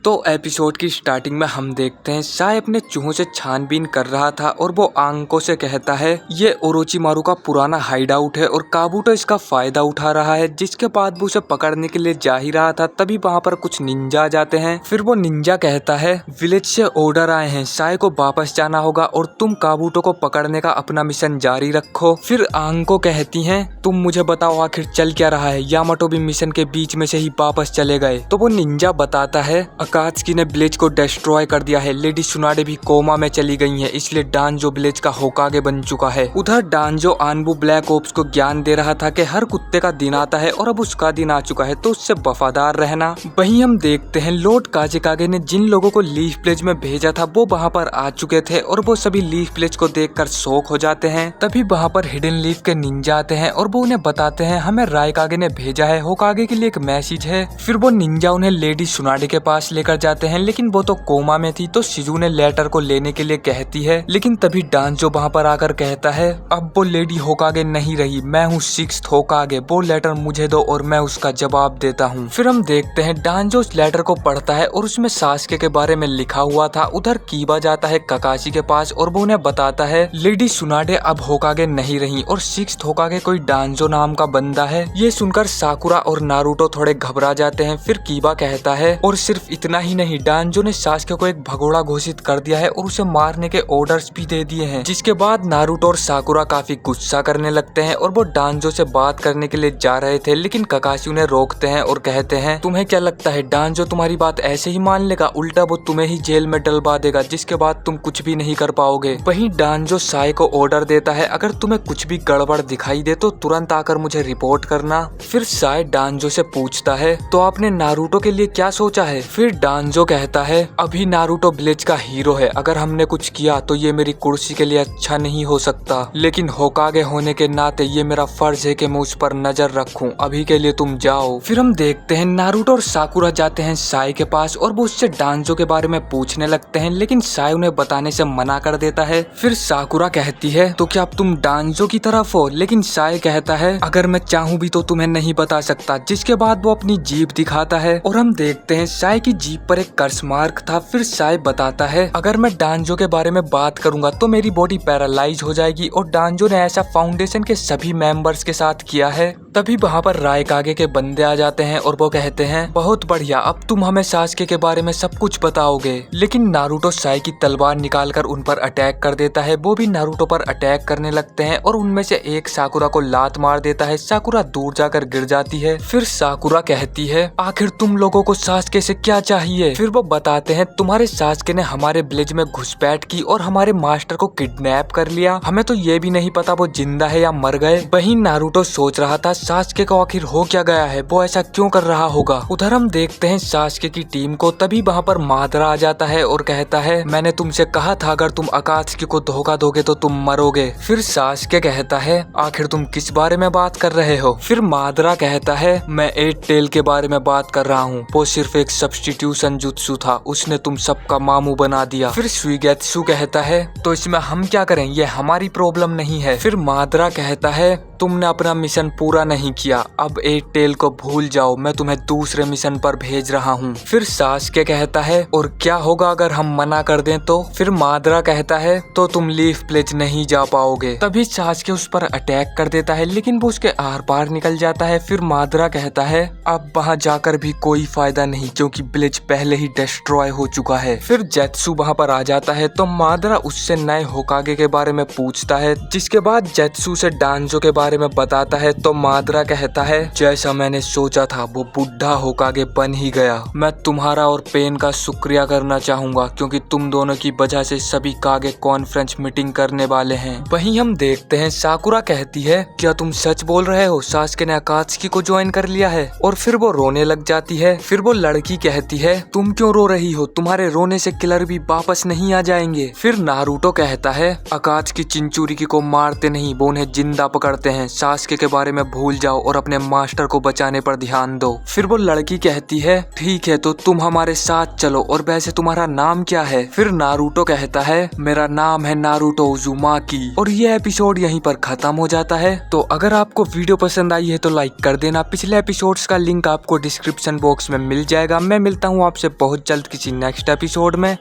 तो एपिसोड की स्टार्टिंग में हम देखते हैं साय अपने चूहों से छानबीन कर रहा था और वो आंको से कहता है ये ओरोचिमारू का पुराना हाइड आउट है और काबूटो इसका फायदा उठा रहा है। जिसके बाद वो उसे पकड़ने के लिए जा ही रहा था, तभी वहाँ पर कुछ निंजा आ जाते हैं। फिर वो निंजा कहता है विलेज से ऑर्डर आए हैं, साय को वापस जाना होगा और तुम काबूटो को पकड़ने का अपना मिशन जारी रखो। फिर आंको कहती है तुम मुझे बताओ आखिर चल क्या रहा है। यामाटो भी मिशन के बीच में से ही वापस चले गए। तो वो निंजा बताता है अकात्सुकी ने विलेज को डिस्ट्रॉय कर दिया है, लेडी सुनाडे भी कोमा में चली गई है, इसलिए डांजो विलेज का होकागे बन चुका है। उधर डांजो आनबू ब्लैक ओप्स को ज्ञान दे रहा था कि हर कुत्ते का दिन आता है और अब उसका दिन आ चुका है, तो उससे वफादार रहना। वहीं हम देखते हैं लॉर्ड काजेकागे ने जिन लोगों को लीफ विलेज में भेजा था वो वहाँ पर आ चुके थे और वो सभी लीफ विलेज को देखकर शॉक हो जाते हैं। तभी वहाँ पर हिडन लीफ के निंजा आते हैं और वो उन्हें बताते हैं हमें रायकागे ने भेजा है, होकागे के लिए एक मैसेज है। फिर वो निंजा उन्हें लेडी सुनाडे के पास लेकर जाते हैं, लेकिन वो तो कोमा में थी। तो शिजुने लेटर को लेने के लिए कहती है, लेकिन तभी डांजो वहाँ पर आकर कहता है अब वो लेडी होकागे नहीं रही, मैं हूँ 6th होकागे, वो लेटर मुझे दो और मैं उसका जवाब देता हूँ। फिर हम देखते हैं डांजो उस लेटर को पढ़ता है और उसमें सास्के के बारे में लिखा हुआ था। उधर कीबा जाता है ककाशी के पास और वो उन्हें बताता है लेडी सुनाडे अब होकागे नहीं रही और 6th होकागे कोई डांजो नाम का बंदा है। ये सुनकर साकुरा और नारुतो थोड़े घबरा जाते हैं। फिर कीबा कहता है और सिर्फ इतना ही नहीं, डांजो ने सास्के को एक भगोड़ा घोषित कर दिया है और उसे मारने के ऑर्डर्स भी दे दिए हैं। जिसके बाद नारुतो और साकुरा काफी गुस्सा करने लगते हैं और वो डांजो से बात करने के लिए जा रहे थे, लेकिन ककाशी उन्हें रोकते हैं और कहते हैं तुम्हें क्या लगता है डांजो तुम्हारी बात ऐसे ही मान लेगा, उल्टा वो तुम्हें ही जेल में डलवा देगा, जिसके बाद तुम कुछ भी नहीं कर पाओगे। वहीं डांजो साय को ऑर्डर देता है अगर तुम्हें कुछ भी गड़बड़ दिखाई दे तो तुरंत आकर मुझे रिपोर्ट करना। फिर साय डांजो से पूछता है तो आपने नारुतो के लिए क्या सोचा है। फिर डांजो कहता है अभी नारुतो विलेज का हीरो है, अगर हमने कुछ किया तो ये मेरी कुर्सी के लिए अच्छा नहीं हो सकता, लेकिन होकागे होने के नाते ये मेरा फर्ज है कि मैं उस पर नजर रखूं, अभी के लिए तुम जाओ। फिर हम देखते हैं नारुतो और साकुरा जाते हैं साय के पास और वो उससे डांजो के बारे में पूछने लगते हैं, लेकिन साय उन्हें बताने से मना कर देता है। फिर साकुरा कहती है तो क्या अब तुम डांजो की तरफ हो, लेकिन साय कहता है अगर मैं चाहूँ भी तो तुम्हें नहीं बता सकता। जिसके बाद वो अपनी जीप दिखाता है और हम देखते हैं साय की जीप पर एक कर्स मार्क था। फिर साय बताता है अगर मैं डांजो के बारे में बात करूंगा तो मेरी बॉडी पैरालाइज हो जाएगी और डांजो ने ऐसा फाउंडेशन के सभी मेंबर्स के साथ किया है। तभी वहाँ पर रायकागे के बंदे आ जाते हैं और वो कहते हैं बहुत बढ़िया, अब तुम हमें सास्के के बारे में सब कुछ बताओगे। लेकिन नारुतो साय की तलवार निकालकर उन पर अटैक कर देता है। वो भी नारुतो पर अटैक करने लगते हैं और उनमें से एक साकुरा को लात मार देता है। साकुरा दूर जाकर गिर जाती है। फिर साकुरा कहती है आखिर तुम लोगों को सास्के से क्या चाहिए। फिर वो बताते हैं तुम्हारे सास्के ने हमारे विलेज में घुसपैठ की और हमारे मास्टर को किडनैप कर लिया, हमें तो ये भी नहीं पता वो जिंदा है या मर गए। वहीं नारुतो सोच रहा था सास्के को आखिर हो क्या गया है, वो ऐसा क्यों कर रहा होगा। उधर हम देखते हैं सास्के की टीम को। तभी वहाँ पर मादरा आ जाता है और कहता है मैंने तुमसे कहा था अगर तुम अकात्सुकी को धोखा दोगे तो तुम मरोगे। फिर सास्के कहता है आखिर तुम किस बारे में बात कर रहे हो। फिर मादरा कहता है मैं 8 टेल के बारे में बात कर रहा हूँ, वो सिर्फ एक सब्स्टिट्यूशन जुत्सु था, उसने तुम सबका मामू बना दिया। फिर सुइगेत्सु कहता है तो इसमें हम क्या करें, ये हमारी प्रॉब्लम नहीं है। फिर मादरा कहता है तुमने अपना मिशन पूरा नहीं किया, अब 8 टेल को भूल जाओ, मैं तुम्हें दूसरे मिशन पर भेज रहा हूँ। फिर सास्के कहता है और क्या होगा अगर हम मना कर दें तो। फिर मादरा कहता है तो तुम लीफ विलेज नहीं जा पाओगे। तभी सास्के उस पर अटैक कर देता है, लेकिन वो उसके आर पार निकल जाता है। फिर मादरा कहता है अब वहाँ जाकर भी कोई फायदा नहीं क्योंकि विलेज पहले ही डिस्ट्रॉय हो चुका है। फिर जेत्सु वहाँ पर आ जाता है तो मादरा उससे नए होकागे के बारे में पूछता है, जिसके बाद जेत्सु से डांजो के बारे में बताता है। तो मादरा कहता है जैसा मैंने सोचा था वो बुढ़ा होकागे बन ही गया, मैं तुम्हारा और पेन का शुक्रिया करना चाहूंगा क्योंकि तुम दोनों की वजह से सभी कागे कॉन्फ्रेंस मीटिंग करने वाले हैं। वहीं हम देखते हैं साकुरा कहती है क्या तुम सच बोल रहे हो, सास्के ने अकात्सुकी को ज्वाइन कर लिया है। और फिर वो रोने लग जाती है। फिर वो लड़की कहती है तुम क्यों रो रही हो, तुम्हारे रोने से किलर भी वापस नहीं आ जाएंगे। फिर नारुतो कहता है अकात्सुकी चिंचुरिकी को मारते नहीं, वो उन्हें जिंदा पकड़ते हैं सास्के के बारे में भूल जाओ और अपने मास्टर को बचाने पर ध्यान दो। फिर वो लड़की कहती है ठीक है तो तुम हमारे साथ चलो, और वैसे तुम्हारा नाम क्या है? फिर नारुतो कहता है मेरा नाम है नारुतो उज़ुमाकी। और ये एपिसोड यहीं पर खत्म हो जाता है। तो अगर आपको वीडियो पसंद आई है तो लाइक कर देना। पिछले एपिसोड्स का लिंक आपको डिस्क्रिप्शन बॉक्स में मिल जाएगा। मैं मिलता हूँ आपसे बहुत जल्द किसी नेक्स्ट एपिसोड में।